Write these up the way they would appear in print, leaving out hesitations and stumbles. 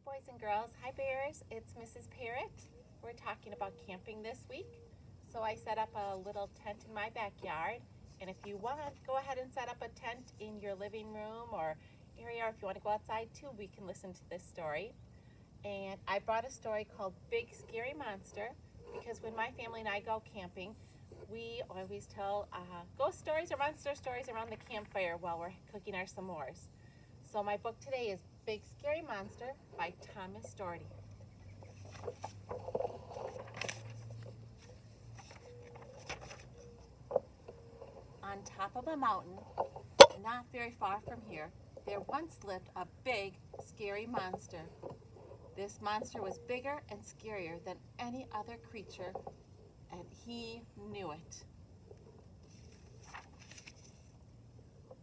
boys and girls. Hi bears, it's Mrs. Parrot. We're talking about camping this week. So I set up a little tent in my backyard, and if you want, go ahead and set up a tent in your living room or area, or if you want to go outside too, we can listen to this story. And I brought a story called Big Scary Monster because when my family and I go camping, we always tell ghost stories or monster stories around the campfire while we're cooking our s'mores. So my book today is Big Scary Monster by Thomas Doherty. On top of a mountain, not very far from here, there once lived a big, scary monster. This monster was bigger and scarier than any other creature, and he knew it.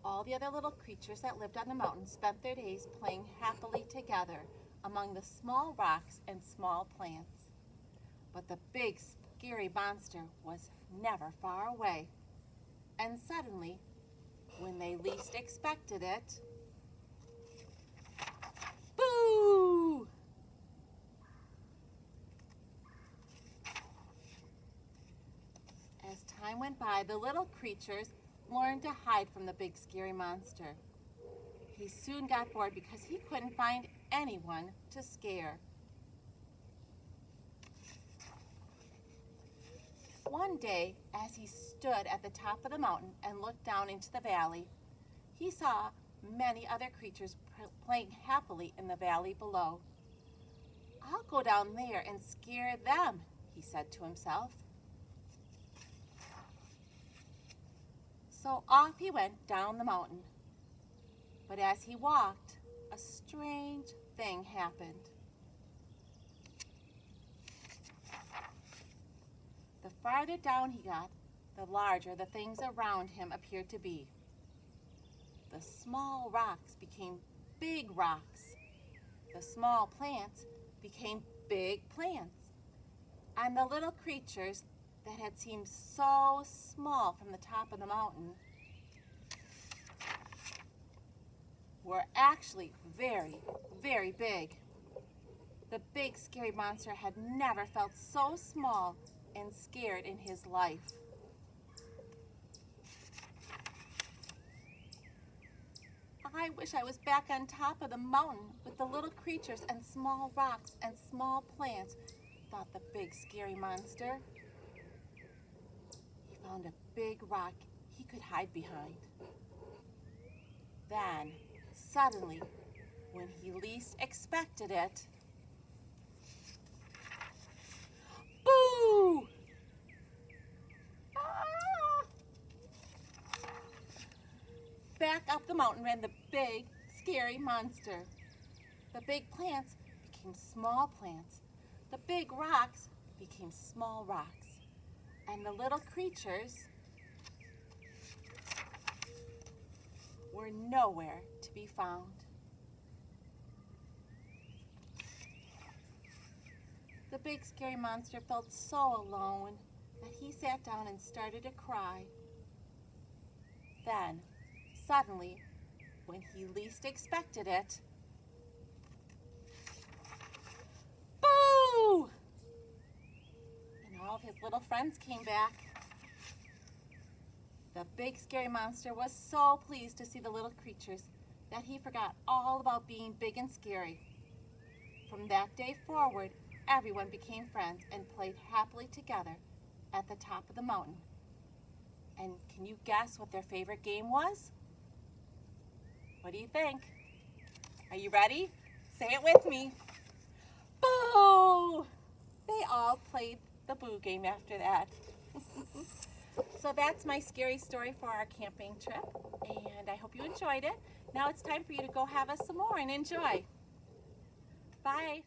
All the other little creatures that lived on the mountain spent their days playing happily together among the small rocks and small plants. But the big, scary monster was never far away. And suddenly, when they least expected it, boo! As time went by, the little creatures learned to hide from the big scary monster. He soon got bored because he couldn't find anyone to scare. One day, as he stood at the top of the mountain and looked down into the valley, he saw many other creatures playing happily in the valley below. "I'll go down there and scare them," he said to himself. So off he went down the mountain. But as he walked, a strange thing happened. The farther down he got, the larger the things around him appeared to be. The small rocks became big rocks. The small plants became big plants. And the little creatures that had seemed so small from the top of the mountain were actually very, very big. The big scary monster had never felt so small and scared in his life. "I wish I was back on top of the mountain with the little creatures and small rocks and small plants," thought the big scary monster. He found a big rock he could hide behind. Then, suddenly, when he least expected it, boo! Ah! Back up the mountain ran the big, scary monster. The big plants became small plants. The big rocks became small rocks. And the little creatures were nowhere to be found. The big scary monster felt so alone that he sat down and started to cry. Then, suddenly, when he least expected it, boo! And all of his little friends came back. The big scary monster was so pleased to see the little creatures that he forgot all about being big and scary. From that day forward, everyone became friends and played happily together at the top of the mountain. And can you guess what their favorite game was? What do you think? Are you ready? Say it with me. Boo! They all played the boo game after that. So that's my scary story for our camping trip, and I hope you enjoyed it. Now it's time for you to go have us some more and enjoy. Bye.